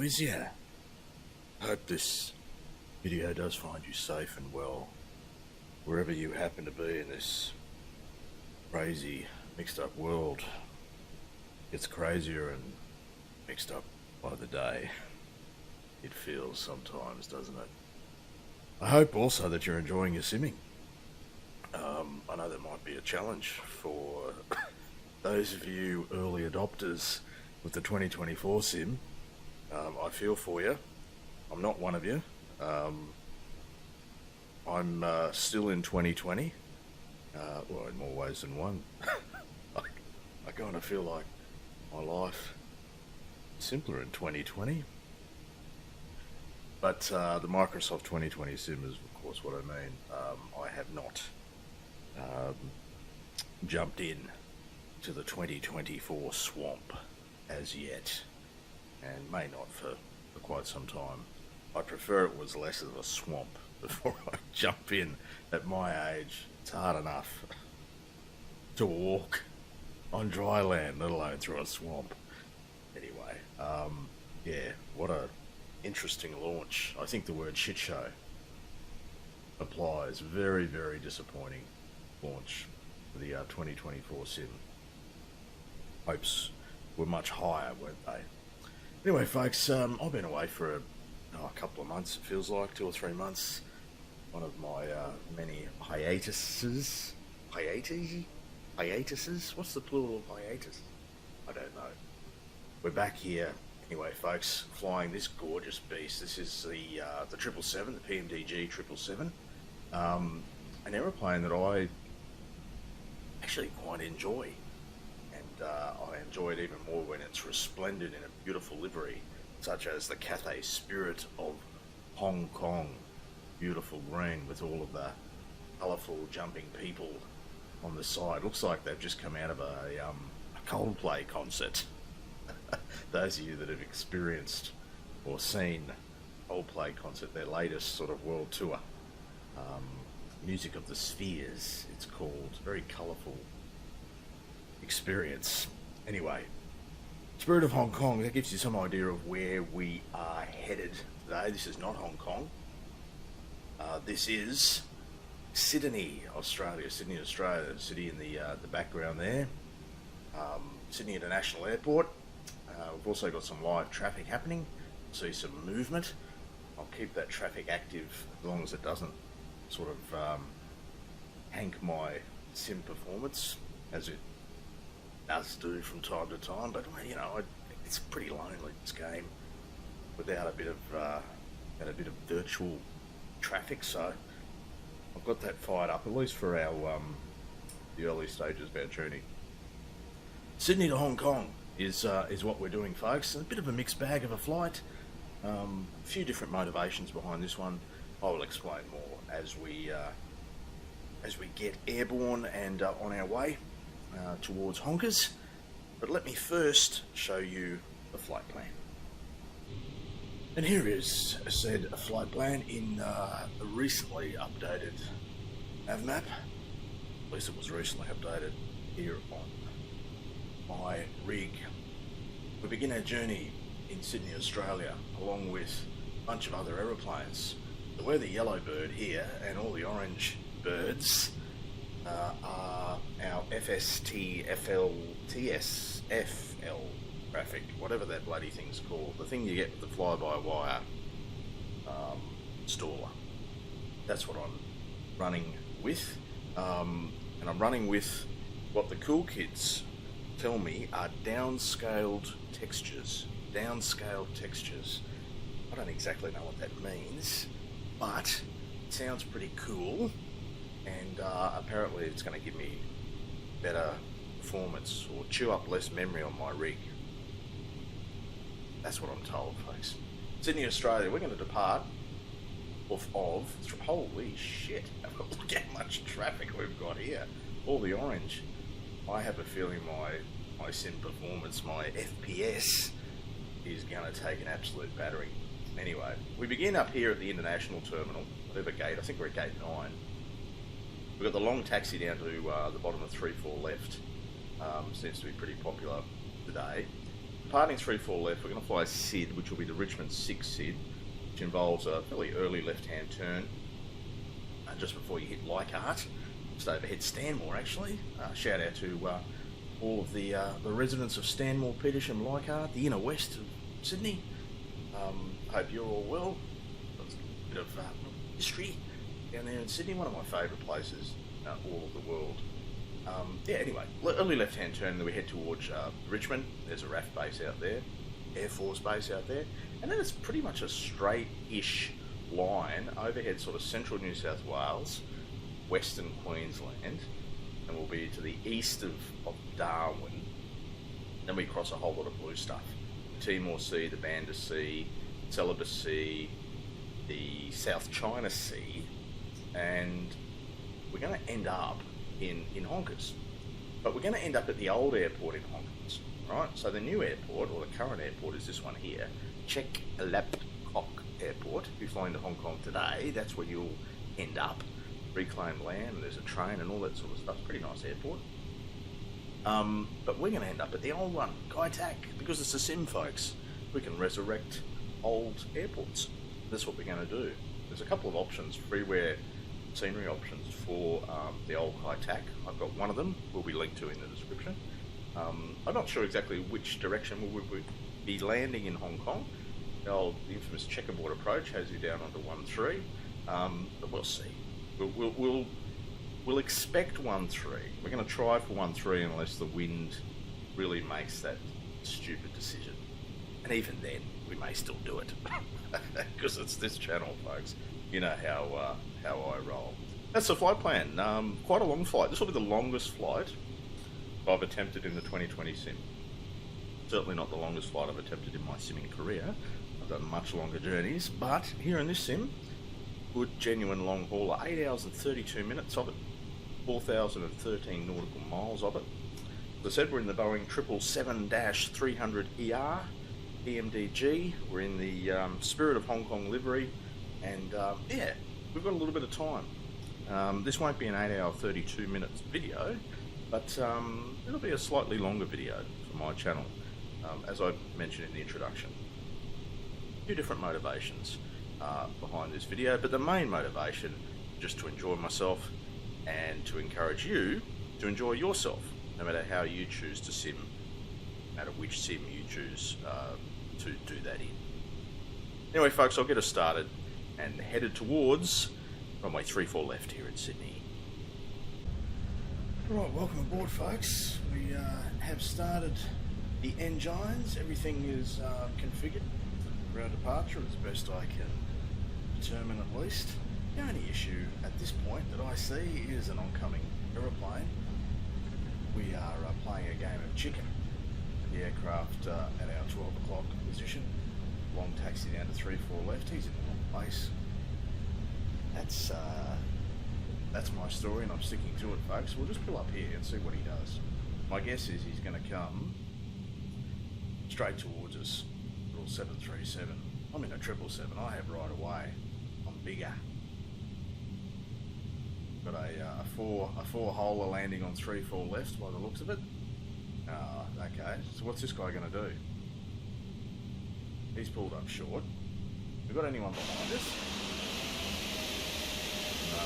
is ya? Hope this video does find you safe and well, wherever you happen to be in this crazy, mixed up world. It's crazier and mixed up by the day. It feels sometimes, doesn't it? I hope also that you're enjoying your simming. I know that might be a challenge for those of you early adopters with the 2024 sim. I feel for you. I'm not one of you. I'm still in 2020. Well, in more ways than one. I kind of feel like my life is simpler in 2020. But the Microsoft 2020 sim is, of course, what I mean. I have not jumped in to the 2024 swamp as yet, and may not for quite some time. I prefer it was less of a swamp before I jump in. At my age, it's hard enough to walk on dry land, let alone through a swamp. Anyway, yeah, what a interesting launch. I think the word shit show applies. Very, very disappointing launch for the 2024 sim. Hopes were much higher, weren't they? Anyway, folks, I've been away for a couple of months, it feels like, 2 or 3 months. One of my many hiatuses. Hiatuses? What's the plural of hiatus? I don't know. We're back here. Anyway, folks, flying this gorgeous beast. This is the 777, the PMDG 777. An aeroplane that I actually quite enjoy. And I enjoy it even more when it's resplendent in a beautiful livery, such as the Cathay Spirit of Hong Kong. Beautiful green with all of the colourful jumping people on the side. Looks like they've just come out of a Coldplay concert. Those of you that have experienced or seen Coldplay concert, their latest sort of world tour, Music of the Spheres, it's called. Very colourful experience. Anyway, Spirit of Hong Kong, that gives you some idea of where we are headed today. This is not Hong Kong. This is Sydney, Australia. Sydney, Australia, the city in the background there. Sydney International Airport. We've also got some live traffic happening. See some movement. I'll keep that traffic active as long as it doesn't sort of hank my sim performance, as it does do from time to time. But you know, it's pretty lonely, this game, without a bit of virtual traffic. So I've got that fired up, at least for our the early stages of our journey. Sydney to Hong Kong is what we're doing, folks. A bit of a mixed bag of a flight. A few different motivations behind this one. I will explain more as we get airborne and on our way towards Honkers. But let me first show you the flight plan. And here is said flight plan in the recently updated AvMap. At least it was recently updated here on my rig. We begin our journey in Sydney, Australia, along with a bunch of other aeroplanes. So we're the yellow bird here, and all the orange birds are our FST, FL, TS, FL traffic, whatever that bloody thing's called. The thing you get with the fly-by-wire installer. That's what I'm running with. And I'm running with what the cool kids tell me are downscaled textures. Downscaled textures. I don't exactly know what that means, but it sounds pretty cool, and apparently it's going to give me better performance or chew up less memory on my rig. That's what I'm told, folks. Sydney, Australia, we're going to depart off of... Holy shit, look how much traffic we've got here. All the orange. I have a feeling my sim performance, my FPS, is going to take an absolute battering. Anyway, we begin up here at the international terminal, whatever gate. I think we're at gate 9. We've got the long taxi down to the bottom of 3-4 left. Seems to be pretty popular today. departing 3-4 left, we're going to fly a SID, which will be the Richmond 6 SID, which involves a fairly early left-hand turn just before you hit Leichhardt, just overhead Stanmore actually. Shout out to all of the residents of Stanmore, Petersham, Leichhardt, the inner west of Sydney. Hope you're all well. There's a bit of history down there in Sydney, one of my favourite places all of the world. Yeah, anyway, early left-hand turn, then we head towards Richmond. There's a RAF base out there, Air Force base out there, and then it's pretty much a straight-ish line overhead sort of central New South Wales, western Queensland, and we'll be to the east of Darwin. Then we cross a whole lot of blue stuff. The Timor Sea, the Banda Sea, Celebes Sea, the South China Sea, and we're going to end up in Honkers. But we're going to end up at the old airport in Honkers, right? So the new airport, or the current airport, is this one here, Cheklapkok Airport. If you're flying to Hong Kong today, that's where you'll end up. Reclaimed land, and there's a train and all that sort of stuff. Pretty nice airport. But we're going to end up at the old one, Kai Tak, because it's a sim, folks. We can resurrect old airports. That's what we're going to do. There's a couple of options, freeware scenery options for the old Kai Tak. I've got one of them, will be linked to in the description. I'm not sure exactly which direction we would be landing in Hong Kong. The infamous checkerboard approach has you down onto 1-3, but we'll see. We'll expect 1-3. We're going to try for 1-3 unless the wind really makes that stupid decision. And even then, we may still do it. Because it's this channel, folks. You know how I roll. That's the flight plan. Quite a long flight. This will be the longest flight I've attempted in the 2020 sim. Certainly not the longest flight I've attempted in my simming career. I've done much longer journeys, but here in this sim, good, genuine long hauler, 8 hours and 32 minutes of it, 4,013 nautical miles of it. As I said, we're in the Boeing 777-300ER, EMDG. We're in the Spirit of Hong Kong livery, and yeah, we've got a little bit of time. This won't be an 8 hour 32 minutes video, but it'll be a slightly longer video for my channel, as I mentioned in the introduction. A few different motivations behind this video, but the main motivation is just to enjoy myself and to encourage you to enjoy yourself, no matter how you choose to sim, no matter which sim you choose to do that in. Anyway, folks, I'll get us started and headed towards runway 34 left here in Sydney. Right, welcome aboard, folks. We have started the engines. Everything is configured for our departure as best I can determine, at least. The only issue at this point that I see is an oncoming aeroplane. We are playing a game of chicken. The aircraft at our 12 o'clock position. Long taxi down to 3-4 left. He's in the wrong place. That's my story, and I'm sticking to it, folks. We'll just pull up here and see what he does. My guess is he's going to come straight towards us. Little 737. I'm in a 777. I have right away. I'm bigger. Got a four-holer landing on 3-4 left by the looks of it. Okay. So what's this guy going to do? He's pulled up short. We got anyone behind us? No.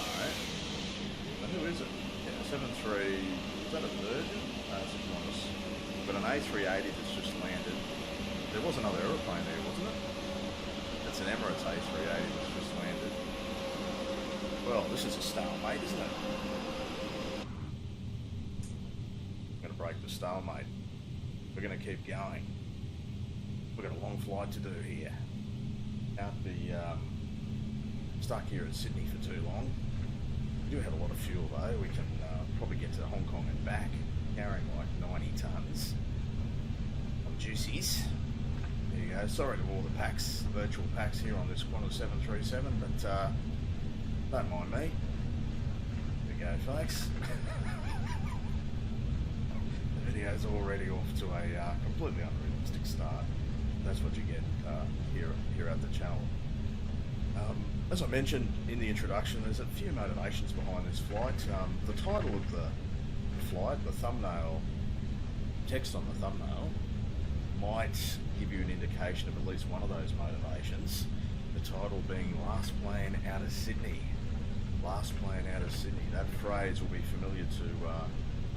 And who is it? Yeah, 73. Is that a Virgin? No, it's a Qantas. We've got an A380 that's just landed. There was another aeroplane there, wasn't it? That's an Emirates A380 that's just landed. Well, this is a stalemate, isn't it? I'm going to break the stalemate. We're going to keep going. We've got a long flight to do here. Can't be stuck here in Sydney for too long. We do have a lot of fuel though. We can probably get to Hong Kong and back, carrying like 90 tonnes of juicies. There you go. Sorry to all the packs, the virtual packs here on this Qantas 737, but don't mind me. There we go, folks. The video's already off to a completely unrealistic start. That's what you get here at the channel. As I mentioned in the introduction, there's a few motivations behind this flight. The title of the flight, the thumbnail, text on the thumbnail, might give you an indication of at least one of those motivations. The title being Last Plane Out of Sydney. Last plane out of Sydney. That phrase will be familiar to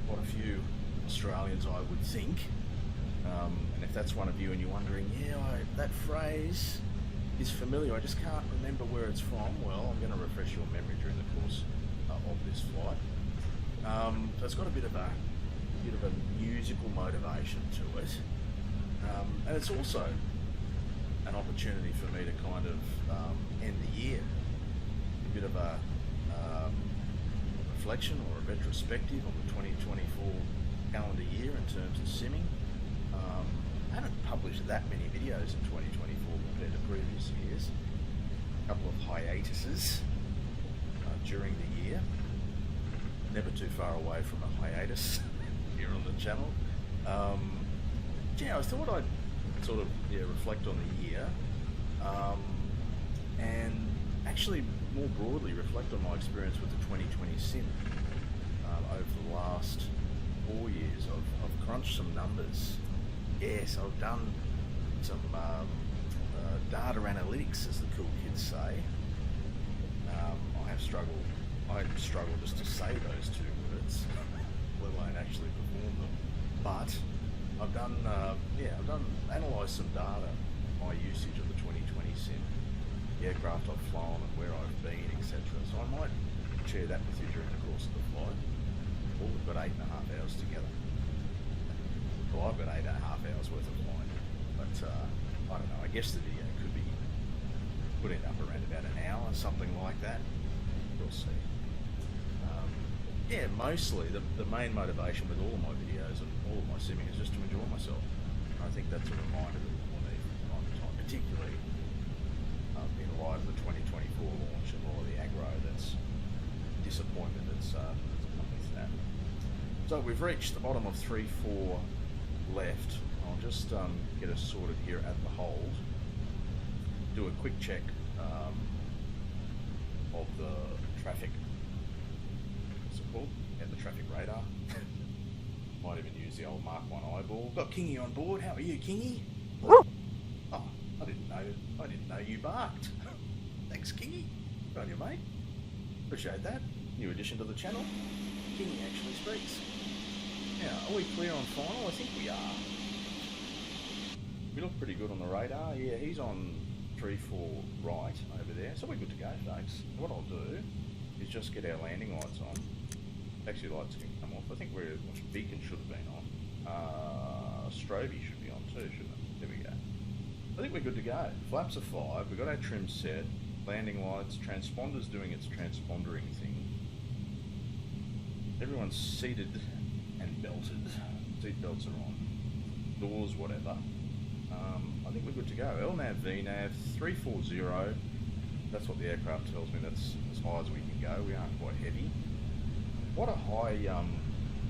quite a few Australians, I would think. And if that's one of you and you're wondering, that phrase is familiar, I just can't remember where it's from, well, I'm going to refresh your memory during the course of this flight. So it's got a bit of a musical motivation to it, and it's also an opportunity for me to kind of end the year, a bit of a reflection or a retrospective on the 2024 calendar year in terms of simming. I haven't published that many videos in 2024 compared to previous years. A couple of hiatuses during the year. Never too far away from a hiatus here on the channel. I thought I'd sort of reflect on the year and actually more broadly reflect on my experience with the 2020 sim over the last 4 years. I've crunched some numbers. Yes, I've done some data analytics, as the cool kids say. I struggle just to say those two words, let alone actually perform them. But I've analysed some data, my usage of the 2020 sim, the aircraft I've flown and where I've been, etc. So I might share that with you during the course of the flight. Well, we've got 8.5 hours together. Well, I've got 8.5 hours worth of flying, but I don't know, I guess the video could end up around about an hour, something like that. We'll see. Mostly the main motivation with all of my videos and all of my simming is just to enjoy myself. I think that's a reminder that we'll need from time to time, particularly in light of the 2024 launch and all of the aggro that's disappointment that's accompanies that. So we've reached the bottom of 3-4 left. I'll just get us sorted here at the hold. Do a quick check of the traffic. What's it called? The traffic radar. Might even use the old Mark 1 eyeball. Got Kingy on board. How are you, Kingy? Oh, I didn't know you barked. Thanks, Kingy. Good on you, mate. Appreciate that. New addition to the channel. Kingy actually speaks. Now, are we clear on final? I think we are. We look pretty good on the radar. Yeah, he's on 3-4 right over there. So we're good to go, folks. What I'll do is just get our landing lights on. Actually, lights can come off. I think beacon should have been on. Strobie should be on too, shouldn't it? There we go. I think we're good to go. Flaps are 5. We've got our trim set. Landing lights. Transponder's doing its transpondering thing. Everyone's seated and belted. Seat belts are on. Doors, whatever. I think we're good to go. LNAV, VNAV, 340. That's what the aircraft tells me. That's as high as we can go. We aren't quite heavy. What a high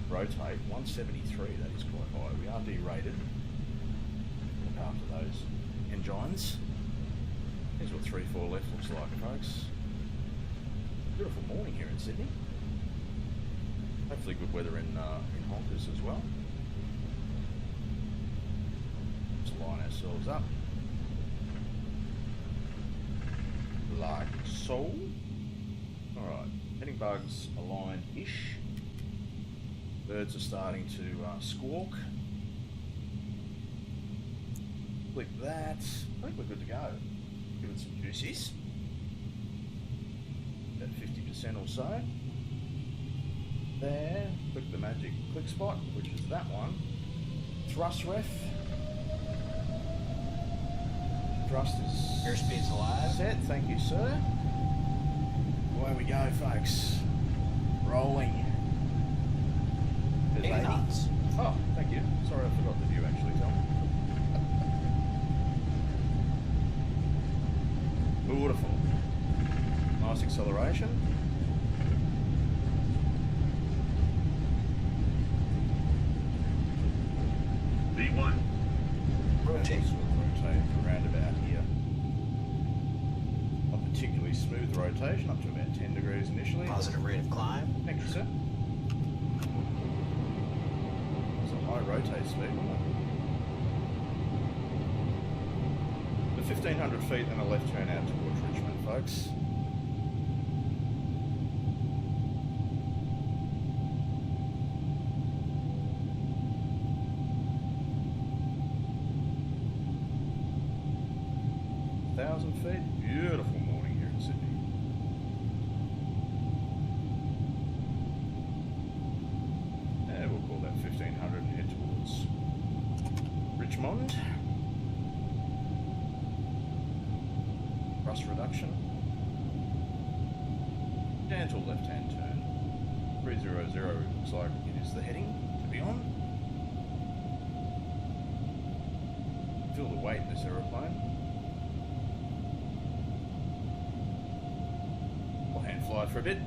rotate. 173. That is quite high. We are derated. Look after those engines. Here's what 3-4 left looks like, folks. Beautiful morning here in Sydney. Hopefully good weather in Honkers as well. Let's line ourselves up. Like so. Alright, heading bugs aligned-ish. Birds are starting to squawk. Click that. I think we're good to go. Give it some juices. About 50% or so. There, click the magic click spot, which is that one. Thrust ref. Thrust is airspeed's alive. Set, thank you, sir. Away we go, folks. Rolling. There's 80 knots. Oh, thank you. Sorry, I forgot the view actually, Tom. Beautiful. Nice acceleration. V1. Rotate. Rotate around about here. Not particularly smooth rotation, up to about 10 degrees initially. Positive rate of climb. Thank you, sir. It's a high rotate speed, isn't it? 1,500 feet and a left turn out towards Richmond, folks. Feet. Beautiful morning here in Sydney. And we'll call that 1,500 and head towards Richmond. Thrust reduction. Gentle left-hand turn. 300 looks like it is the heading to be on. Feel the weight in this aeroplane. Fly for a bit.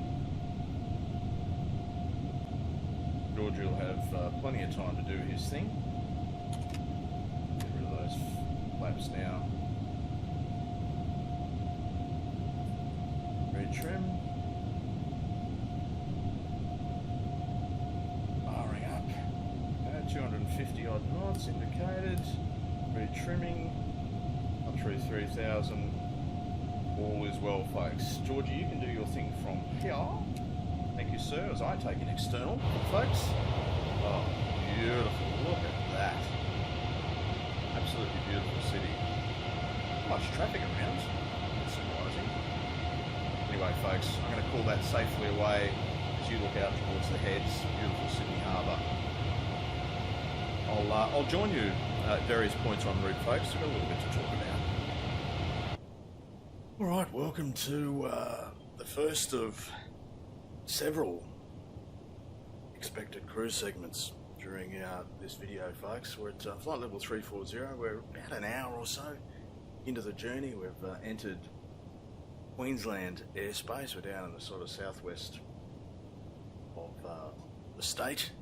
George will have plenty of time to do his thing. Get rid of those flaps now. Retrim. Barring up. 250 odd knots indicated. Retrimming. Up through 3,000. All is well, folks. Georgie, you can do your thing from here. Thank you, sir, as I take an external, folks. Oh, beautiful. Look at that. Absolutely beautiful city. Not much traffic around. That's surprising. Anyway, folks, I'm going to call that safely away as you look out towards the heads. Beautiful Sydney Harbour. I'll join you at various points en route, folks. We've got a little bit to talk about. Alright, welcome to the first of several expected cruise segments during this video, folks. We're at flight level 340. We're about an hour or so into the journey. We've entered Queensland airspace. We're down in the sort of southwest of the state.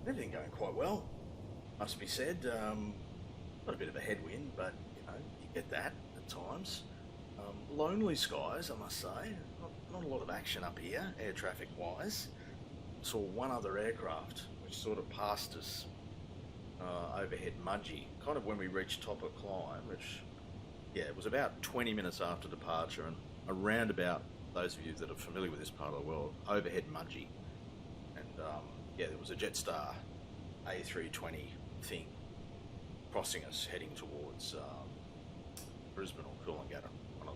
Everything going quite well, must be said. Got a bit of a headwind, but you know, you get that at times. Lonely skies, I must say. Not a lot of action up here, air traffic wise. Saw one other aircraft which sort of passed us overhead Mudgee, kind of when we reached top of climb, which, yeah, it was about 20 minutes after departure, and around about, those of you that are familiar with this part of the world, overhead Mudgee. And yeah, there was a Jetstar A320 thing crossing us, heading towards Brisbane or Coolangatta.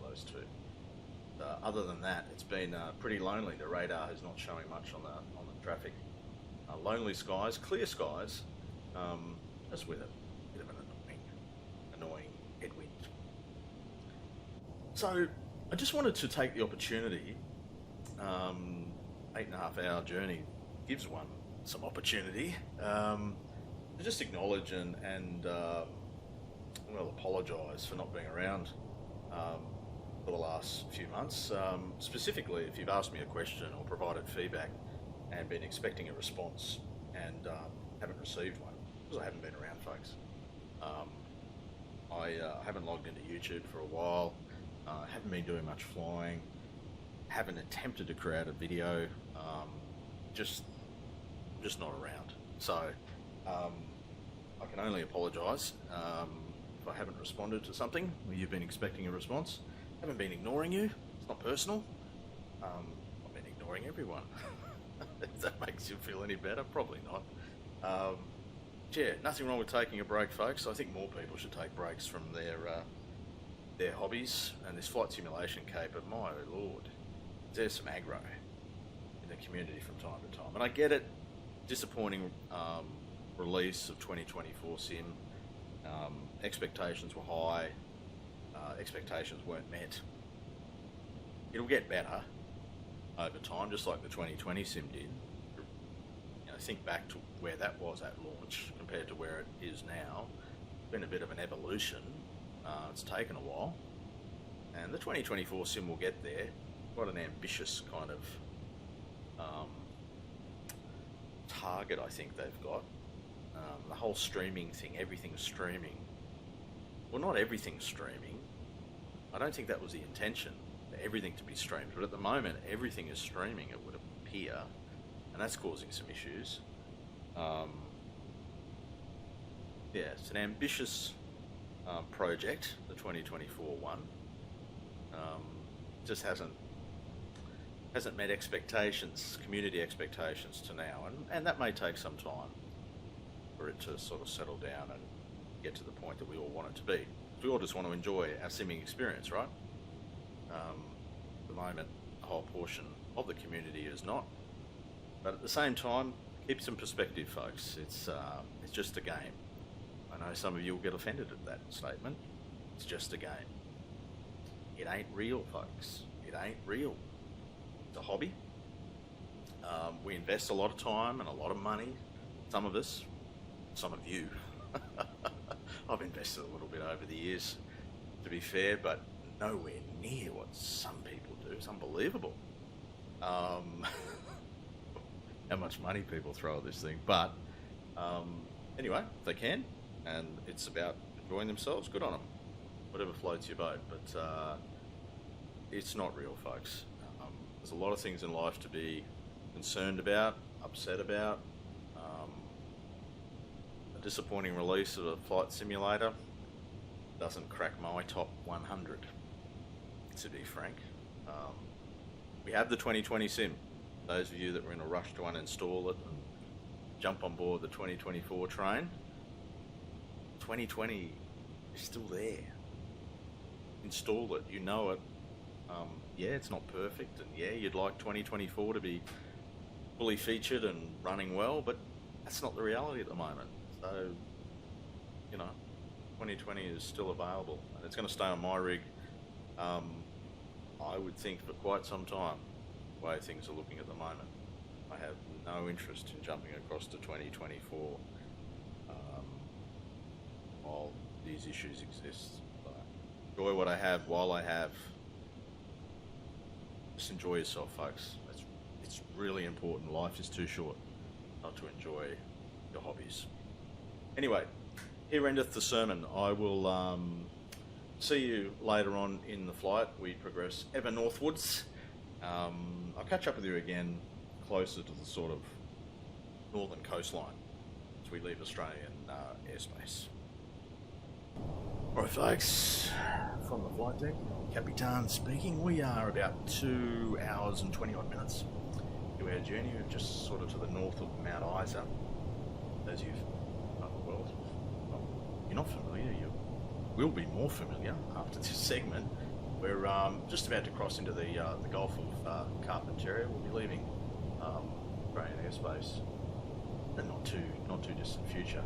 Those two. Other than that, it's been pretty lonely. The radar is not showing much on the traffic. Lonely skies, clear skies, just with a bit of an annoying headwind. So I just wanted to take the opportunity. 8.5 hour journey gives one some opportunity to just acknowledge and well, apologise for not being around for the last few months. Specifically, if you've asked me a question or provided feedback and been expecting a response and haven't received one, because I haven't been around, folks. I haven't logged into YouTube for a while. Haven't been doing much flying. Haven't attempted to create a video. Just not around. So I can only apologise if I haven't responded to something where you've been expecting a response. I haven't been ignoring you. It's not personal. I've been ignoring everyone. If that makes you feel any better, probably not. Yeah, nothing wrong with taking a break, folks. I think more people should take breaks from their hobbies and this flight simulation caper. My lord, there's some aggro in the community from time to time, and I get it. Disappointing release of 2024 sim. Expectations were high. Expectations weren't met. It'll get better over time, just like the 2020 sim did. You know, think back to where that was at launch compared to where it is now. It's been a bit of an evolution. It's taken a while, and the 2024 sim will get there. Quite an ambitious kind of target, I think they've got. The whole streaming thing, everything's streaming. Well, not everything's streaming. I don't think that was the intention, for everything to be streamed. But at the moment, everything is streaming, it would appear. And that's causing some issues. Yeah, it's an ambitious project, the 2024 one, just hasn't met expectations, community expectations to now, and that may take some time for it to sort of settle down and get to the point that we all want it to be. We all just want to enjoy our simming experience, right? At the moment, a whole portion of the community is not, but at the same time, keep some perspective, folks. It's just a game. I know some of you will get offended at that statement. It's just a game. It ain't real, folks. It ain't real. It's a hobby. We invest a lot of time and a lot of money. Some of us, some of you. I've invested a little bit over the years, to be fair, but nowhere near what some people do. It's unbelievable. How much money people throw at this thing. But anyway, if they can, and it's about enjoying themselves, good on them. Whatever floats your boat. But it's not real, folks. There's a lot of things in life to be concerned about, upset about. A disappointing release of a flight simulator doesn't crack my top 100, to be frank. We have the 2020 sim. Those of you that were in a rush to uninstall it and jump on board the 2024 train, 2020 is still there. Install it, you know it. Yeah, it's not perfect, and yeah, you'd like 2024 to be fully featured and running well, but that's not the reality at the moment. So, 2020 is still available, and it's going to stay on my rig, I would think, for quite some time, the way things are looking at the moment. I have no interest in jumping across to 2024 while these issues exist. Enjoy what I have while I have. Just enjoy yourself, folks. It's really important. Life is too short not to enjoy your hobbies. Anyway, here endeth the sermon. I will see you later on in the flight. We progress ever northwards. I'll catch up with you again closer to the sort of northern coastline as we leave Australian airspace. Alright, folks, from the flight deck, Capitan speaking. We are about 2 hours and 20 odd minutes into our journey. We're just sort of to the north of Mount Isa. As you've well, you're not familiar, you will be more familiar after this segment. We're just about to cross into the Gulf of Carpentaria. We'll be leaving Australian airspace in not too distant future.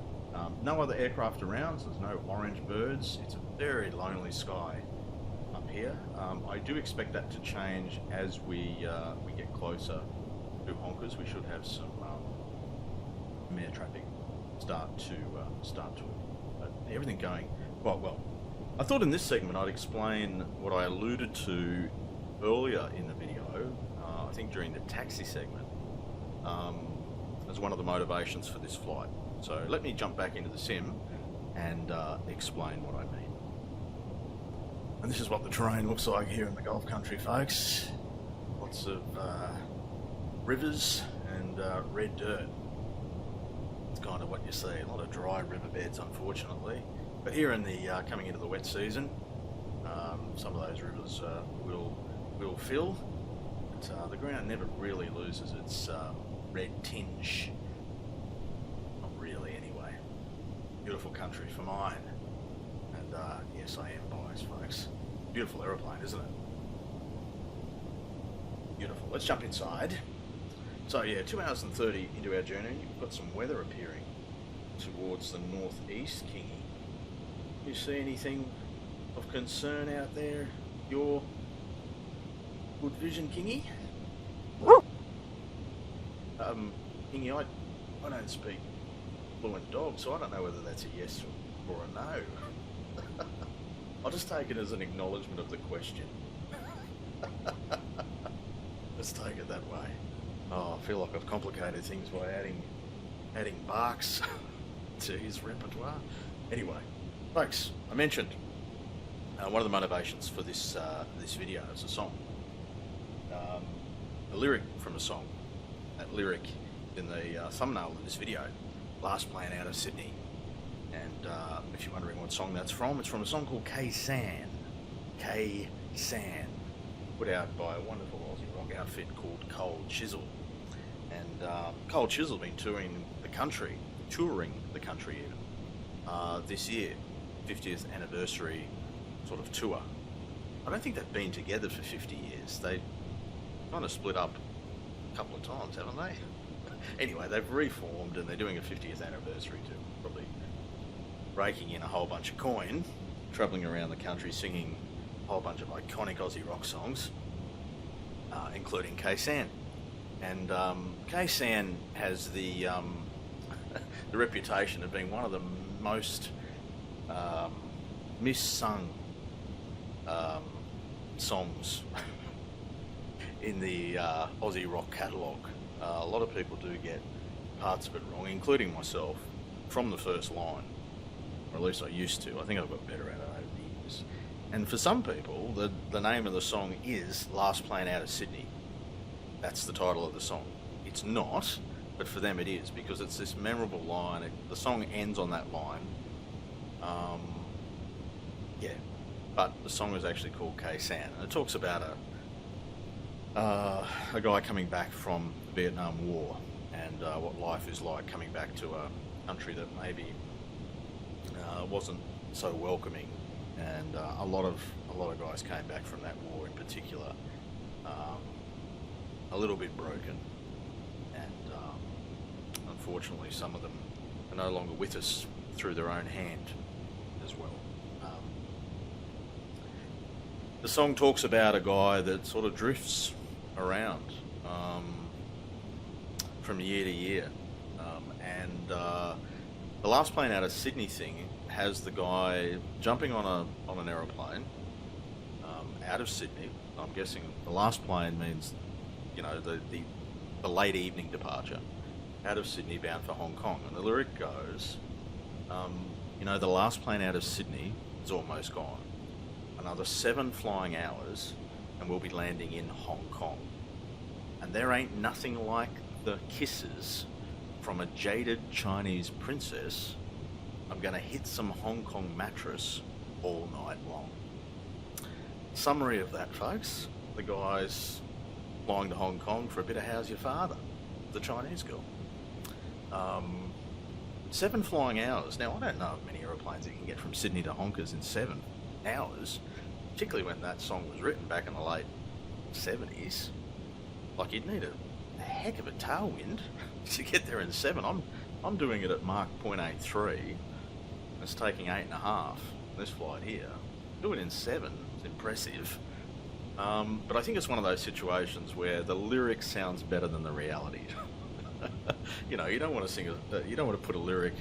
No other aircraft around, so there's no orange birds. It's a very lonely sky up here. I do expect that to change as we get closer to Honkers. We should have some air traffic start to but everything going quite well. I thought in this segment I'd explain what I alluded to earlier in the video, I think during the taxi segment, as one of the motivations for this flight. So let me jump back into the sim and explain what I mean. And this is what the terrain looks like here in the Gulf country, folks. Lots of rivers and red dirt. It's kind of what you see. A lot of dry riverbeds, unfortunately. But here in the coming into the wet season, some of those rivers will fill. But the ground never really loses its red tinge. Not really, anyway. Beautiful country for mine. And yes, I am biased, folks. Beautiful aeroplane, isn't it? Beautiful. Let's jump inside. So yeah, 2 hours and 30 into our journey. We've got some weather appearing towards the northeast, Kingy. You see anything of concern out there? Your good vision, Kingy? Kingy, I don't speak fluent dog, so I don't know whether that's a yes or a no. I'll just take it as an acknowledgement of the question. Let's take it that way. Oh, I feel like I've complicated things by adding barks to his repertoire. Anyway, folks, I mentioned one of the motivations for this video is a song, a lyric from a song. That lyric in the thumbnail of this video, last plane out of Sydney. And if you're wondering what song that's from, it's from a song called K-San. K-San. Put out by a wonderful Aussie rock outfit called Cold Chisel. And Cold Chisel have been touring the country even, this year, 50th anniversary sort of tour. I don't think they've been together for 50 years. They kind of split up a couple of times, haven't they? Anyway, they've reformed and they're doing a 50th anniversary too. Probably raking in a whole bunch of coin, travelling around the country singing a whole bunch of iconic Aussie rock songs, including K-San. And K-San has the the reputation of being one of the most missung songs in the Aussie rock catalogue. A lot of people do get parts of it wrong, including myself, from the first line, or at least I used to. I think I've got better at it over the years. And for some people, the name of the song is Last Plane Out of Sydney. That's the title of the song. It's not, but for them it is, because it's this memorable line. The song ends on that line. Yeah, but the song is actually called K-San, and it talks about a guy coming back from the Vietnam War and what life is like coming back to a country that maybe wasn't so welcoming, and a lot of guys came back from that war in particular a little bit broken, and unfortunately some of them are no longer with us through their own hand as well. The song talks about a guy that sort of drifts around from year to year, and the Last Plane Out of Sydney thing has the guy jumping on an aeroplane out of Sydney. I'm guessing the last plane means, you know, the late evening departure out of Sydney bound for Hong Kong, and the lyric goes, you know, the last plane out of Sydney is almost gone. Another 7 flying hours and we'll be landing in Hong Kong. And there ain't nothing like the kisses from a jaded Chinese princess. I'm gonna hit some Hong Kong mattress all night long. Summary of that, folks. The guy's flying to Hong Kong for a bit of How's Your Father, the Chinese girl. 7 flying hours. Now, I don't know of many aeroplanes that you can get from Sydney to Honkers in 7 hours, particularly when that song was written back in the late 70s. Like, you'd need a heck of a tailwind to get there in 7. I'm doing it at Mach 0.83. It's taking 8.5. This flight here. Do it in 7. It's impressive. But I think it's one of those situations where the lyric sounds better than the reality. You know, you don't want to sing you don't want to put a lyric,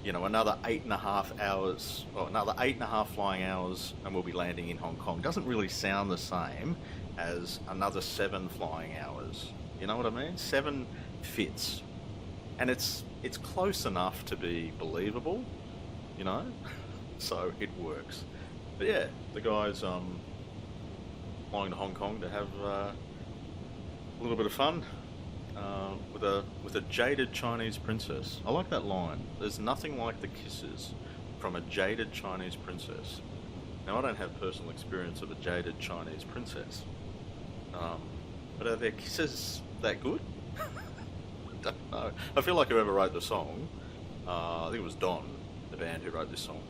you know, another 8.5 hours, or another 8.5 flying hours, and we'll be landing in Hong Kong. Doesn't really sound the same as another 7 flying hours. You know what I mean? 7 fits, and it's close enough to be believable, you know. So it works. But yeah, the guy's flying to Hong Kong to have a little bit of fun. With a jaded Chinese princess. I like that line. There's nothing like the kisses from a jaded Chinese princess. Now, I don't have personal experience of a jaded Chinese princess, but are their kisses that good? I don't know. I feel like whoever wrote the song, I think it was Don, the band who wrote this song,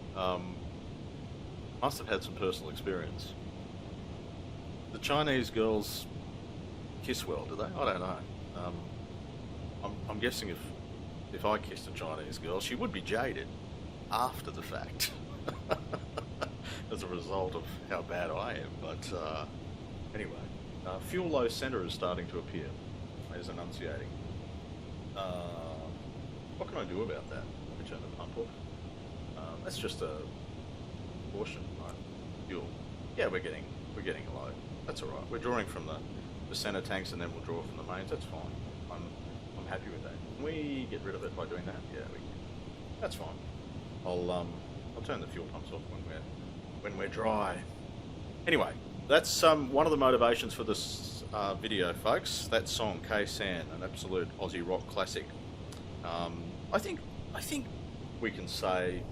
must have had some personal experience. The Chinese girls kiss well, do they? I don't know. I'm guessing if I kissed a Chinese girl, she would be jaded after the fact as a result of how bad I am. But anyway, fuel low center is starting to appear. It's enunciating. What can I do about that? Let me turn the pump off. That's just a portion, right? Fuel. Yeah, we're getting low. That's all right. We're drawing from the center tanks, and then we'll draw from the mains. That's fine. I'm happy with that. Can we get rid of it by doing that? Yeah, we can. That's fine. I'll turn the fuel pumps off when we're dry. Anyway, that's one of the motivations for this video, folks. That song, K-San, an absolute Aussie rock classic. I think we can say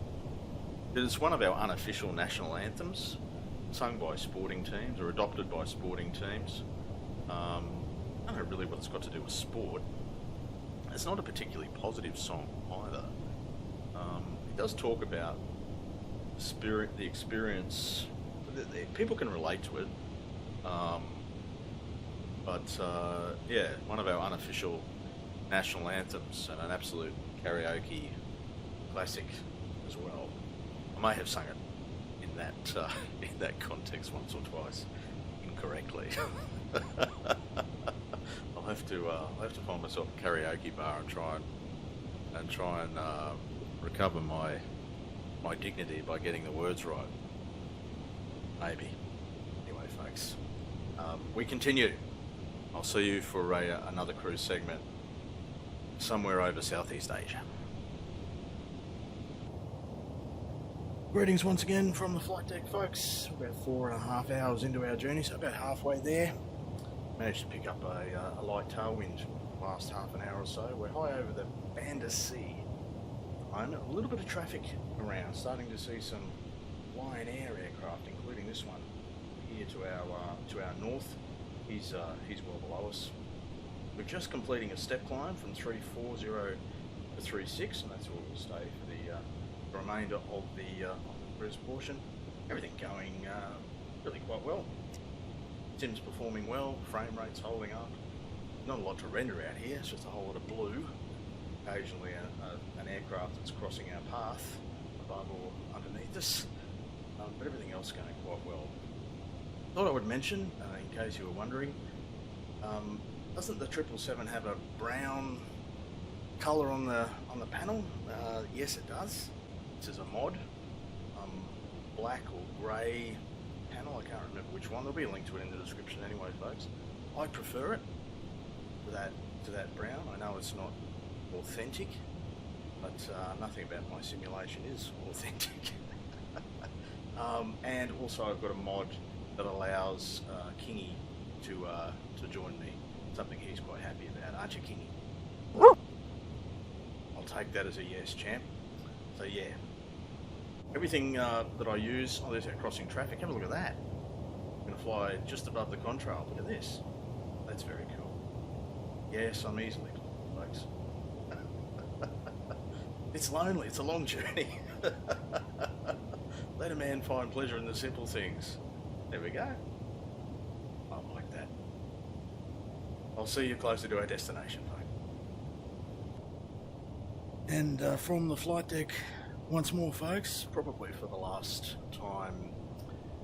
It is one of our unofficial national anthems, sung by sporting teams or adopted by sporting teams. I don't know really what it's got to do with sport. It's not a particularly positive song either. It does talk about the experience. People can relate to it. Yeah, one of our unofficial national anthems and an absolute karaoke classic as well. I may have sung it in that context once or twice incorrectly. I'll have to find myself a karaoke bar and try and recover my dignity by getting the words right. Maybe. Anyway, folks, we continue. I'll see you for another cruise segment somewhere over Southeast Asia. Greetings once again from the flight deck, folks. About 4.5 hours into our journey, so about halfway there. Managed to pick up a light tailwind last half an hour or so. We're high over the Banda Sea. A little bit of traffic around, starting to see some Lion Air aircraft, including this one here to our north. He's well below us. We're just completing a step climb from 340 to 36, and that's where we'll stay for the remainder of the cruise portion. Everything going really quite well. Sim's performing well, frame rate's holding up. Not a lot to render out here, it's just a whole lot of blue. Occasionally an aircraft that's crossing our path above or underneath us, but everything else going quite well. Thought I would mention, in case you were wondering, doesn't the 777 have a brown colour on the panel? Yes, it does. This is a mod, black or grey panel. I can't remember which one. There'll be a link to it in the description anyway, folks. I prefer it to that brown. I know it's not authentic, but nothing about my simulation is authentic. And also I've got a mod that allows Kingy to join me. Something he's quite happy about, aren't you, Kingy? I'll take that as a yes, champ. So yeah, everything that I use. Oh, there's our crossing traffic. Have a look at that. I'm going to fly just above the contrail. Look at this. That's very cool. Yes, I'm easily, folks. It's lonely. It's a long journey. Let a man find pleasure in the simple things. There we go. I like that. I'll see you closer to our destination, folks. And from the flight deck once more, folks, probably for the last time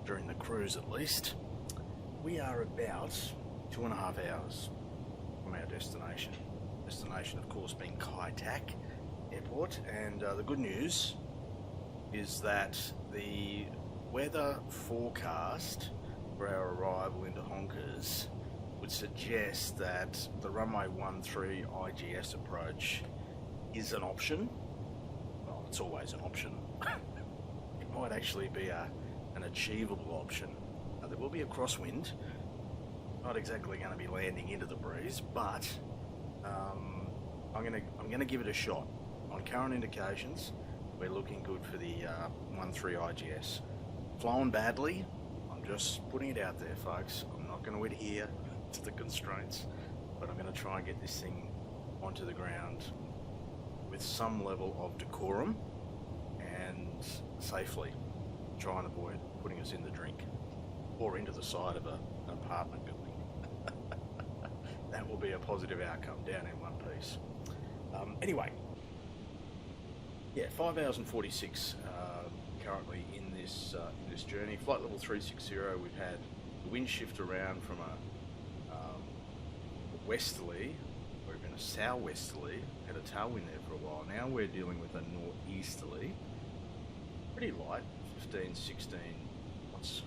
during the cruise at least, we are about 2.5 hours from our destination. Destination, of course, being Kai Tak Airport. And the good news is that the weather forecast for our arrival into Honkers would suggest that the runway 13 IGS approach is an option. Well, it's always an option. It might actually be an achievable option. There will be a crosswind. Not exactly going to be landing into the breeze, but I'm going to give it a shot. On current indications, we're looking good for the 13 IGS. Flown badly. I'm just putting it out there, folks. I'm not going to adhere to the constraints, but I'm going to try and get this thing onto the ground with some level of decorum and safely. Try and avoid putting us in the drink or into the side of an apartment building. That will be a positive outcome down in one piece. Anyway, yeah, 5 hours and 46 currently in this journey. Flight level 360. We've had the wind shift around from a westerly, or even a southwesterly. Had a tailwind there for a while. Now we're dealing with a northeasterly, pretty light, 15, 16 knots.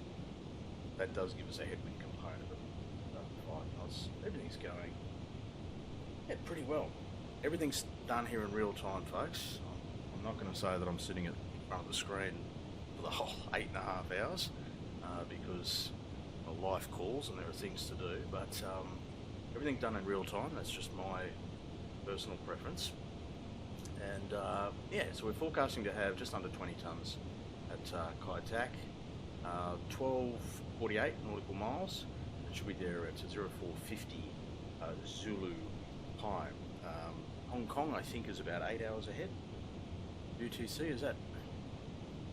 That does give us a headwind component of 5 knots. Everything's going pretty well. Everything's done here in real time, folks. I'm not going to say that I'm sitting in front of the screen for the whole 8.5 hours because life calls and there are things to do, but everything's done in real time. That's just my personal preference. And yeah, so we're forecasting to have just under 20 tonnes at Kai Tak, 12:48 nautical miles. It should be there at 0450 Zulu time. Hong Kong, I think, is about 8 hours ahead. UTC, is that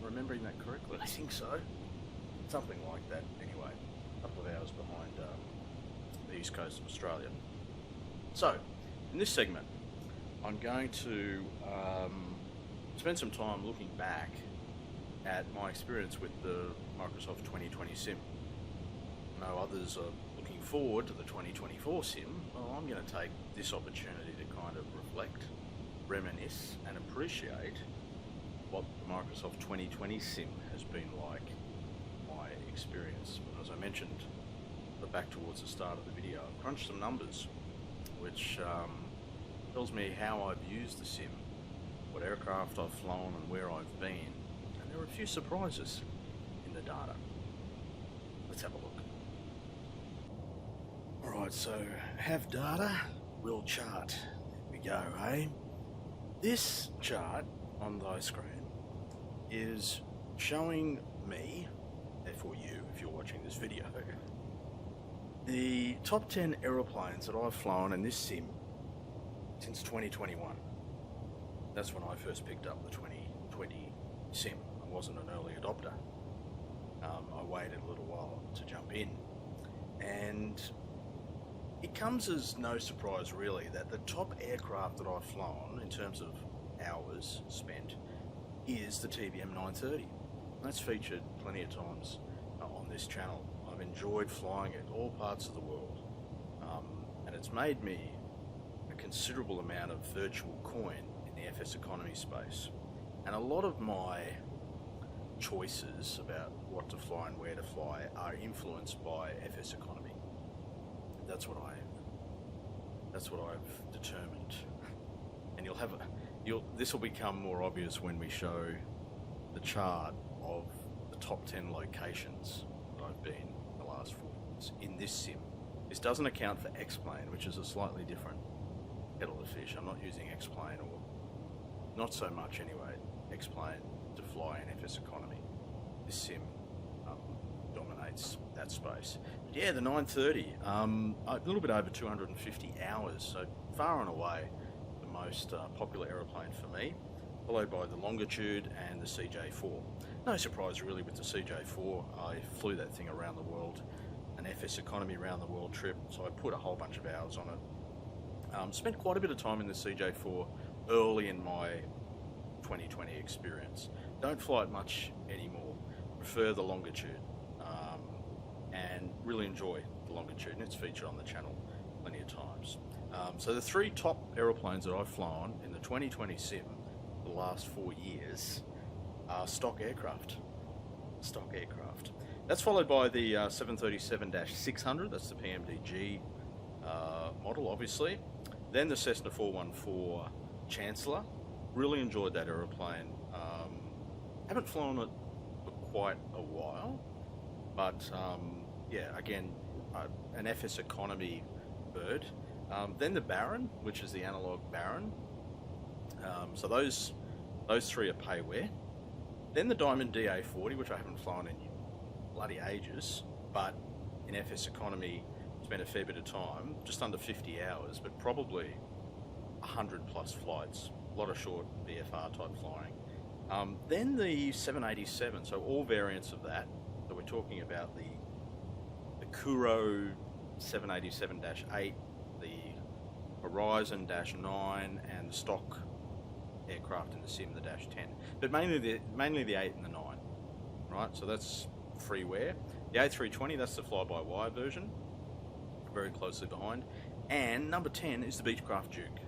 remembering that correctly? I think so. Something like that. Anyway, a couple of hours behind the east coast of Australia. So, in this segment, I'm going to spend some time looking back at my experience with the Microsoft 2020 sim. I know others are looking forward to the 2024 sim. Well, I'm going to take this opportunity to kind of reflect, reminisce, and appreciate what the Microsoft 2020 sim has been like, my experience. As I mentioned, back towards the start of the video, I've crunched some numbers, which tells me how I've used the sim, what aircraft I've flown and where I've been, and there are a few surprises in the data. Let's have a look. Alright, so have data, will chart. Here we go, eh? This chart on the screen is showing me, therefore you, if you're watching this video, the top 10 aeroplanes that I've flown in this sim since 2021. That's when I first picked up the 2020 sim. I wasn't an early adopter. I waited a little while to jump in. And it comes as no surprise really that the top aircraft that I've flown in terms of hours spent is the TBM 930. That's featured plenty of times on this channel. I've enjoyed flying it all parts of the world, and it's made me a considerable amount of virtual coin in the FS economy space. And a lot of my choices about what to fly and where to fly are influenced by FS economy. That's what I've determined. And this will become more obvious when we show the chart of the top 10 locations that I've been in the last 4 years in this sim. This doesn't account for X-Plane, which is a slightly different kettle of fish. I'm not using X-Plane, or not so much anyway, X-Plane to fly in FS economy. This sim dominates that space. But yeah, the 930, a little bit over 250 hours, so far and away the most popular aeroplane for me, followed by the Longitude and the CJ4. No surprise really with the CJ4. I flew that thing around the world, an FS economy around the world trip, so I put a whole bunch of hours on it. Spent quite a bit of time in the CJ4 early in my 2020 experience. Don't fly it much anymore. Prefer the Longitude, and really enjoy the Longitude, and it's featured on the channel plenty of times. So the three top aeroplanes that I've flown in the 2020 sim the last 4 years are stock aircraft. That's followed by the 737-600, that's the PMDG model obviously. Then the Cessna 414 Chancellor. Really enjoyed that aeroplane. Haven't flown it for quite a while, but yeah, again, an FS economy bird. Then the Baron, which is the analog Baron. So those three are payware. Then the Diamond DA40, which I haven't flown in bloody ages, but in FS economy spent a fair bit of time, just under 50 hours, but probably 100 plus flights, a lot of short VFR type flying. Then the 787, so all variants of that. So we're talking about the Kuro 787-8, the Horizon-9, and the stock aircraft in the sim, the -10, but mainly the 8 and the 9, right? So that's freeware. The A320, that's the fly-by-wire version, very closely behind. And number 10 is the Beechcraft Duke,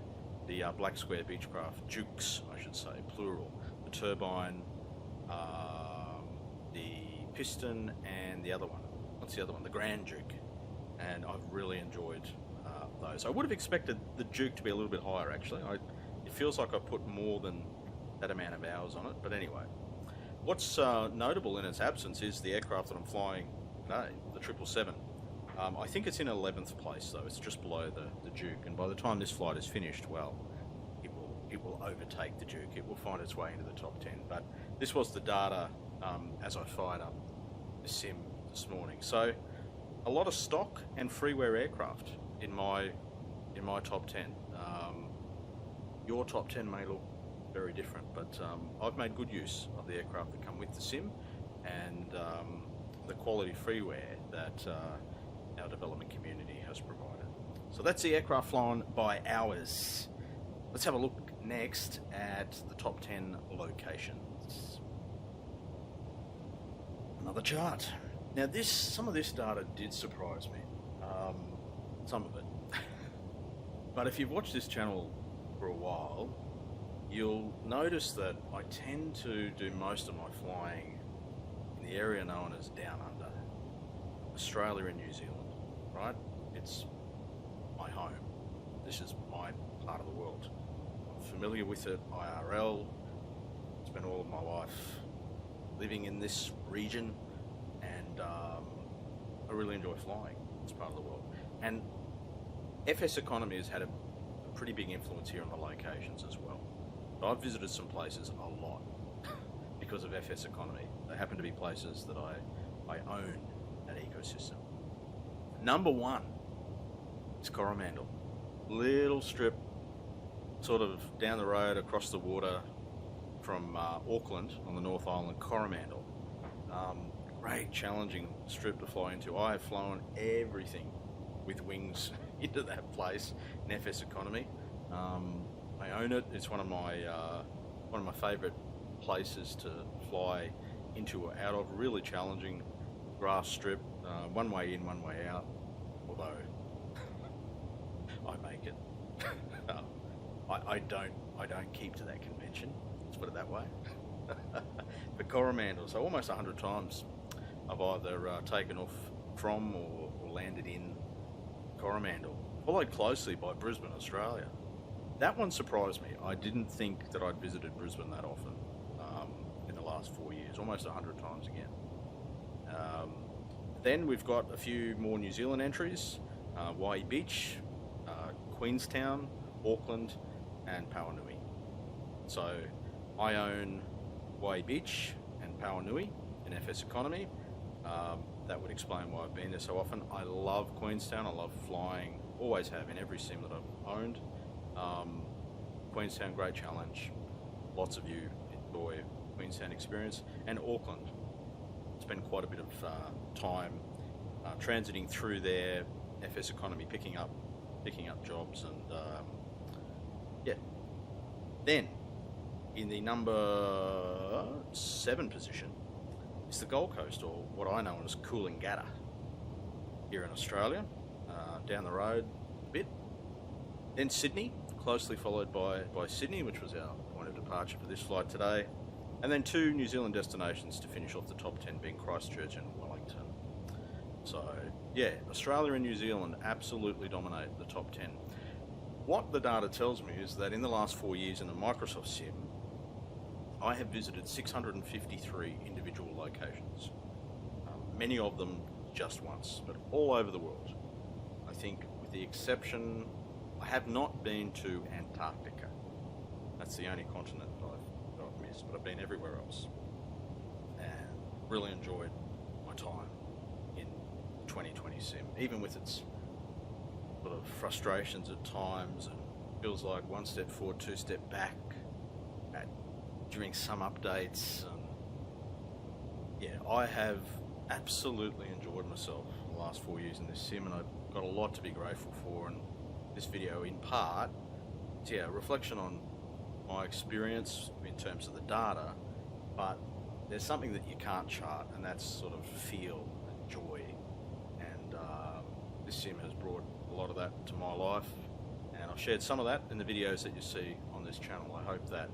the black square Beechcraft Dukes, I should say, plural. The turbine, the piston, and the other one. What's the other one? The Grand Duke. And I've really enjoyed those. I would have expected the Duke to be a little bit higher, actually. It feels like I put more than that amount of hours on it, but anyway. What's notable in its absence is the aircraft that I'm flying today, the 777. I think it's in 11th place, though. It's just below the Duke, and by the time this flight is finished, well, it will overtake the Duke. It will find its way into the top 10. But this was the data as I fired up the sim this morning. So a lot of stock and freeware aircraft in my top 10. Your top 10 may look very different, but I've made good use of the aircraft that come with the sim and the quality freeware that our development community has provided. So that's the aircraft flown by hours. Let's have a look next at the top 10 locations. Another chart. Now some of this data did surprise me. Some of it. But if you've watched this channel for a while, you'll notice that I tend to do most of my flying in the area known as Down Under, Australia and New Zealand, right? It's my home. This is my part of the world. I'm familiar with it, IRL, spent all of my life living in this region, and I really enjoy flying. It's part of the world. And FS economy has had a pretty big influence here on the locations as well. But I've visited some places a lot because of FS economy. They happen to be places that I own that ecosystem. Number one is Coromandel. Little strip sort of down the road across the water from Auckland on the North Island, Coromandel. Great challenging strip to fly into. I have flown everything with wings into that place in FS economy. I own it. It's one of my favourite places to fly into or out of. Really challenging grass strip, one way in, one way out. Although I make it. I don't keep to that convention. Let's put it that way. But Coromandel, so almost 100 times I've either taken off from or landed in Coromandel, followed closely by Brisbane, Australia. That one surprised me. I didn't think that I'd visited Brisbane that often in the last 4 years, almost 100 times again. Then we've got a few more New Zealand entries, Wai Beach, Queenstown, Auckland, and Pauanui. So I own Wai Beach and Pauanui in FS economy. That would explain why I've been there so often. I love Queenstown. I love flying. Always have in every sim that I've owned. Queenstown, great challenge. Lots of you enjoy Queenstown experience. And Auckland. Spend quite a bit of time transiting through there. FS economy, picking up jobs, and yeah. Then in the number 7 position is the Gold Coast, or what I know as Coolangatta, here in Australia, down the road a bit. Then Sydney, closely followed by Sydney, which was our point of departure for this flight today. And then 2 New Zealand destinations to finish off the top 10, being Christchurch and Wellington. So, yeah, Australia and New Zealand absolutely dominate the top 10. What the data tells me is that in the last 4 years in the Microsoft Sim, I have visited 653 individual locations. Many of them just once, but all over the world. I think with the exception, I have not been to Antarctica. That's the only continent that I've missed, but I've been everywhere else. And really enjoyed my time in 2020 Sim, even with its sort of frustrations at times, and feels like one step forward, 2 step back during some updates. Yeah, I have absolutely enjoyed myself the last 4 years in this sim, and I've got a lot to be grateful for. And this video, in part, is a reflection on my experience in terms of the data, but there's something that you can't chart, and that's sort of feel and joy. And this sim has brought a lot of that to my life, and I've shared some of that in the videos that you see on this channel. I hope that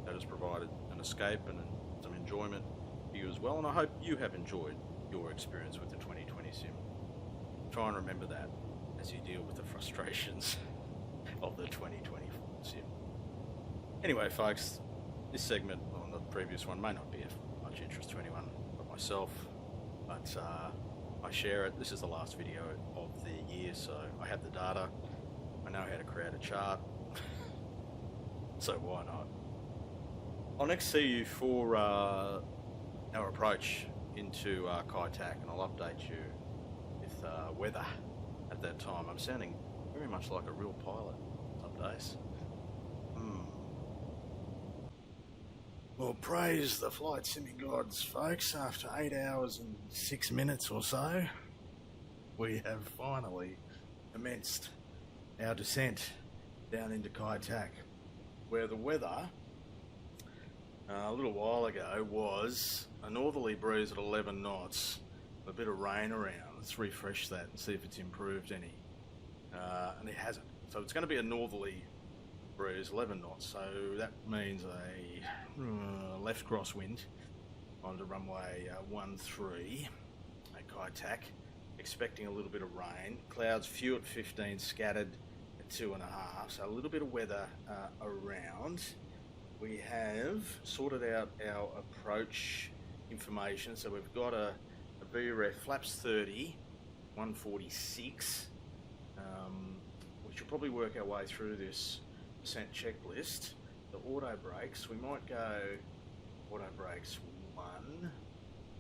that has provided an escape and some enjoyment for you as well, and I hope you have enjoyed your experience with the 2020 sim. Try and remember that as you deal with the frustrations of the 2024 sim. Anyway, folks, this segment on the previous one may not be of much interest to anyone but myself, but I share it. This is the last video of the year, so I have the data. I know how to create a chart, so why not? I'll next see you for our approach into Kai Tak, and I'll update you with weather at that time. I'm sounding very much like a real pilot some days. Well, praise the flight simming gods, folks. After 8 hours and 6 minutes or so, we have finally commenced our descent down into Kai Tak, where the weather a little while ago was a northerly breeze at 11 knots, a bit of rain around. Let's refresh that and see if it's improved any. And it hasn't. So it's going to be a northerly breeze, 11 knots. So that means a left crosswind onto runway 13 at Kai Tak. Expecting a little bit of rain. Clouds few at 15, scattered at 2.5. So a little bit of weather around. We have sorted out our approach information. So we've got a VREF flaps 30, 146. We should probably work our way through this descent checklist. The auto brakes, we might go auto brakes 1.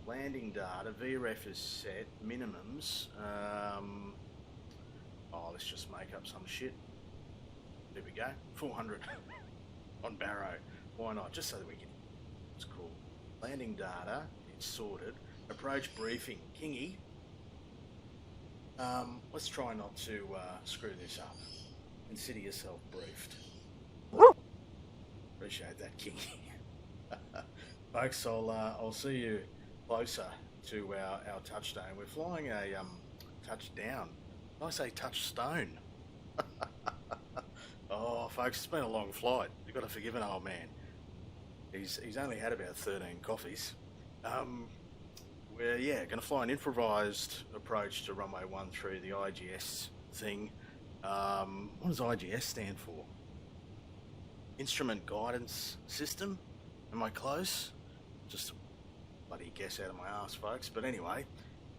Landing data, VREF is set, minimums. Let's just make up some shit. There we go, 400 on Barrow. Why not? Just so that we can. It's cool. Landing data, it's sorted. Approach briefing, Kingy. Let's try not to screw this up. Consider yourself briefed. Appreciate that, Kingy. Folks, I'll see you closer to our touchdown. We're flying a touchdown. Did I say touchstone? Oh, folks, it's been a long flight. You've got to forgive an old man. He's only had about 13 coffees. We're going to fly an improvised approach to runway 13, the IGS thing. What does IGS stand for? Instrument Guidance System. Am I close? Just a bloody guess out of my ass, folks. But anyway,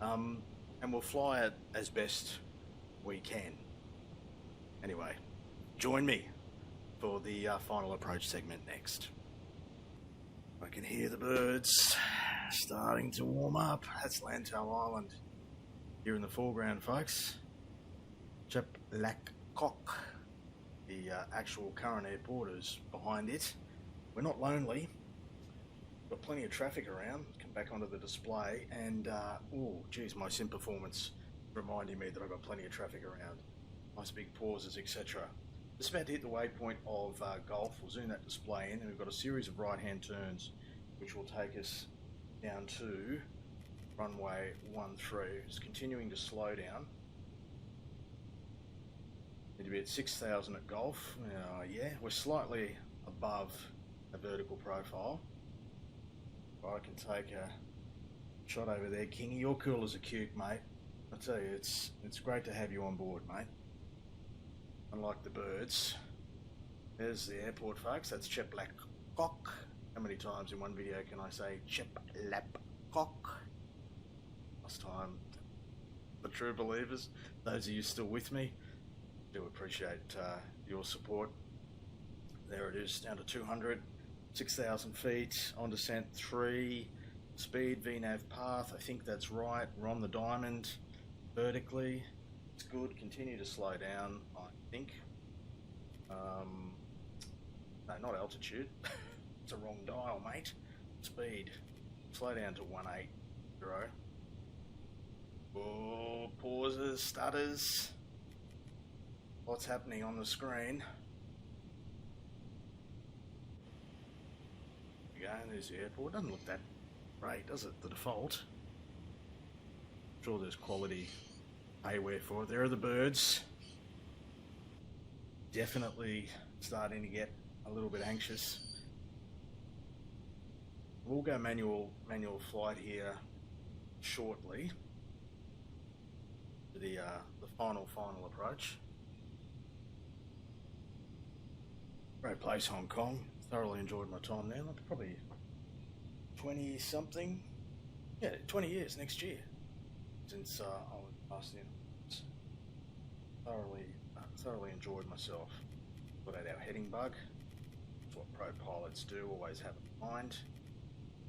and we'll fly it as best we can. Anyway, join me for the final approach segment next. I can hear the birds starting to warm up. That's Lantau Island here in the foreground, folks. Chiplakok, the actual current airport, is behind it. We're not lonely. Got plenty of traffic around. Come back onto the display, and my sim performance reminding me that I've got plenty of traffic around. Nice big pauses, etc. Just about to hit the waypoint of Gulf. We'll zoom that display in, and we've got a series of right-hand turns which will take us down to runway 13. It's continuing to slow down. Need to be at 6,000 at Gulf. We're slightly above a vertical profile. I can take a shot over there, Kingy. You're cool as a cuke, mate. I tell you, it's great to have you on board, mate. Unlike the birds. There's the airport, folks. That's Chiplakok. How many times in one video can I say Chiplakok? Last time, the true believers, those of you still with me, do appreciate your support. There it is, down to 200, 6,000 feet, on descent 3, speed, VNAV path, I think that's right. We're on the diamond, vertically. It's good, continue to slow down, I think. No, not altitude. It's a wrong dial, mate. Speed. Slow down to 180. Oh, pauses, stutters. What's happening on the screen? Again, there's the airport. Doesn't look that great, does it? The default. I'm sure there's quality payware for it. There are the birds. Definitely starting to get a little bit anxious. We'll go manual flight here shortly to the final approach. Great place, Hong Kong. Thoroughly enjoyed my time there. Probably 20 something. Yeah, 20 years next year since I was last in. Thoroughly enjoyed myself. Got out our heading bug. That's what pro pilots do, always have in mind.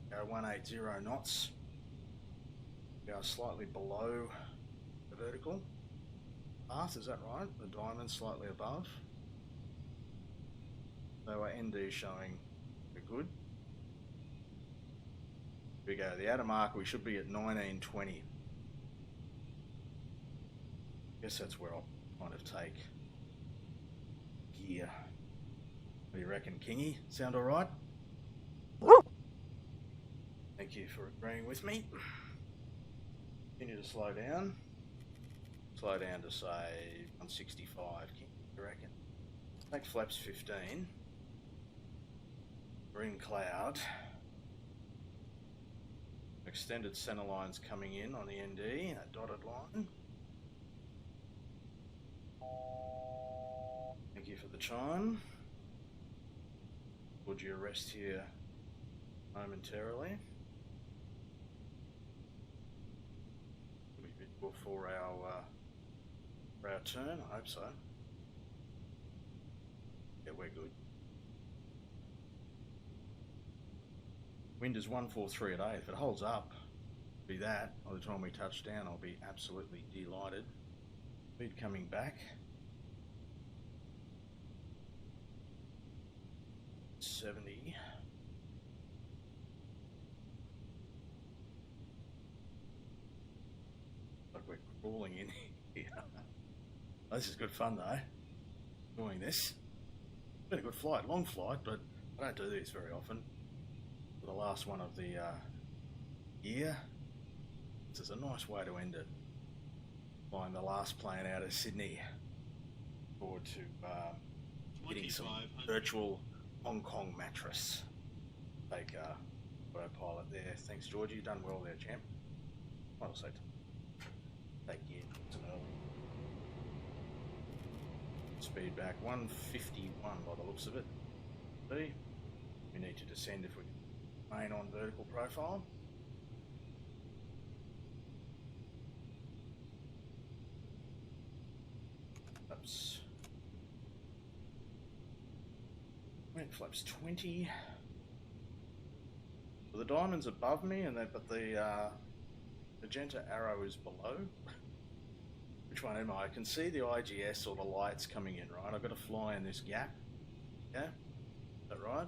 Go 180 knots. Go slightly below the vertical path, is that right? The diamond slightly above. So our ND showing we're good. Here we go, the outer marker, we should be at 1920. Guess that's where I'll kind of take gear. What do you reckon, Kingy? Sound alright? Thank you for agreeing with me. Continue to slow down. Slow down to say 165, Kingy, you reckon? Take flaps 15. Green cloud. Extended centre lines coming in on the ND, that dotted line. Thank you for the chime. Would you rest here momentarily? Will be visible for our turn, I hope so. Yeah, we're good. Wind is 143 at 8. If it holds up, be that. By the time we touch down, I'll be absolutely delighted. Speed coming back. 70. Like we're crawling in here. Oh, this is good fun though. Doing this. Been a good flight, long flight, but I don't do these very often. For the last one of the year, this is a nice way to end it. Flying the last plane out of Sydney. Forward to getting some virtual Hong Kong mattress. Take autopilot there. Thanks, Georgie. You've done well there, champ. Might also take gear to Melbourne. Speed back 151 by the looks of it. See, we need to descend if we remain on vertical profile. Flaps. Flaps 20. So the diamond's above me, but the magenta arrow is below. Which one am I? I can see the IGS or the lights coming in, right? I've got to fly in this gap. Yeah? Is that right?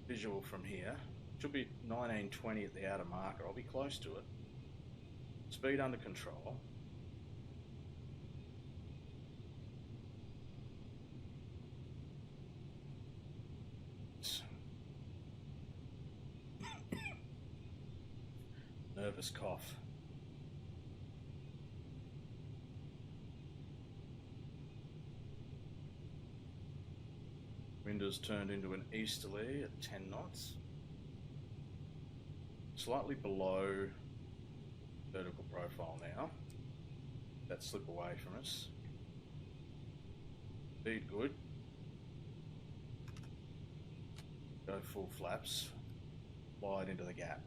Visual from here. Should be 1920 at the outer marker. I'll be close to it. Speed under control. Nervous cough. Wind has turned into an easterly at 10 knots. Slightly below vertical profile now. That slip away from us. Speed good. Go full flaps. Slide into the gap.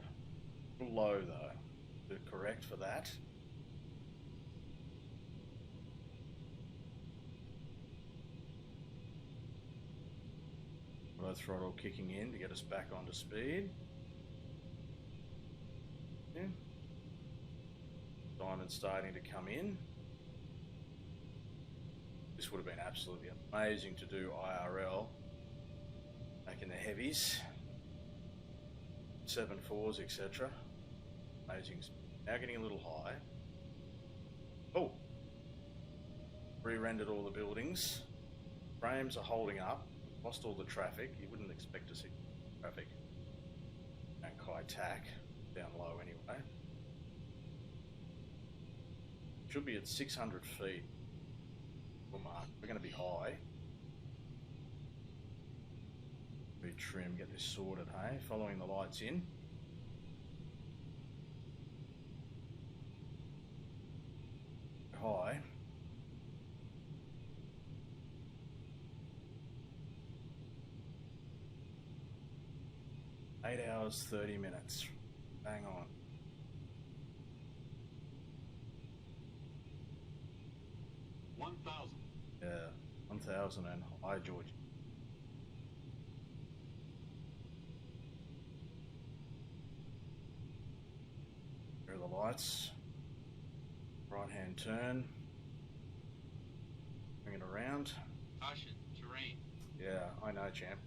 A little low though. To correct for that. Low throttle kicking in to get us back onto speed. Yeah. Diamond starting to come in. This would have been absolutely amazing to do IRL back in the heavies. 7.4s, etc. Amazing. Now getting a little high. Oh! Re-rendered all the buildings. Frames are holding up. Lost all the traffic. You wouldn't expect to see traffic. And high tack. Down low anyway. Should be at 600 feet. Mark. We're going to be high. Be trim. Get this sorted, hey? Following the lights in. High. Eight hours, 30 minutes. Bang on. 1,000. Yeah, 1,000 and high, George. lights. Right hand turn. Bring it around. Caution, terrain. Yeah, I know, champ.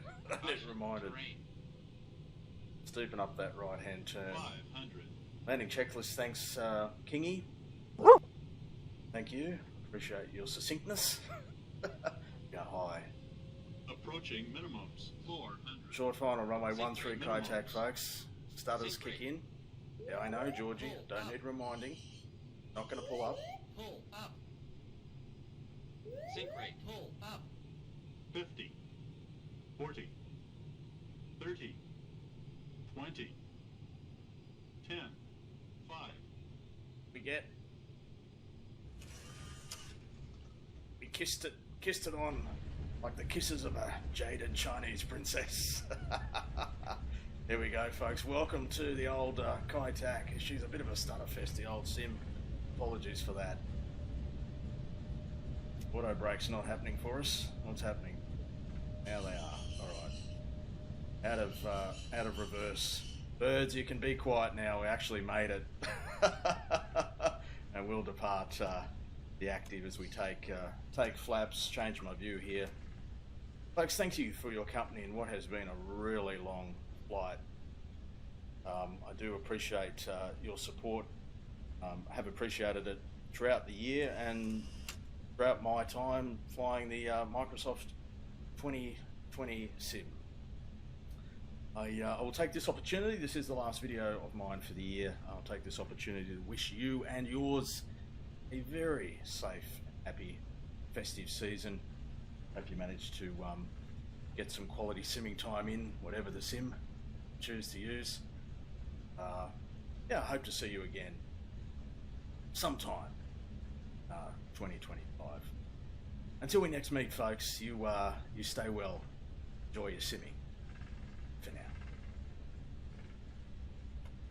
I need Caution, reminded. terrain. Steeping up that right hand turn. 500. Landing checklist, thanks, Kingy. Thank you. Appreciate your succinctness. Go high. Approaching minimums. 400. Short final, runway Sink 13 rate contact, minimums. folks. Stutters Sink kick rate. in. Yeah, I know, Georgie. Pull Don't up. need reminding. Not going to pull up. Pull up. Sink rate. Pull up. 50. 40. 30. 20. 10. 5. We kissed it on like the kisses of a jaded Chinese princess. Here we go, folks. Welcome to the old Kai Tak. She's a bit of a stutterfest, the old sim. Apologies for that. Auto brake's not happening for us. What's happening? Now they are. All right. Out of reverse. Birds, you can be quiet now. We actually made it. And we'll depart the active as we take flaps. Change my view here. Folks, thank you for your company in what has been a really long flight. I do appreciate your support. I have appreciated it throughout the year and throughout my time flying the Microsoft 2020 sim. I will take this opportunity, this is the last video of mine for the year, I'll take this opportunity to wish you and yours a very safe, happy, festive season. Hope you managed to get some quality simming time in, whatever the sim you choose to use. Yeah, I hope to see you again sometime 2025. Until we next meet, folks, you stay well, enjoy your simming. For now.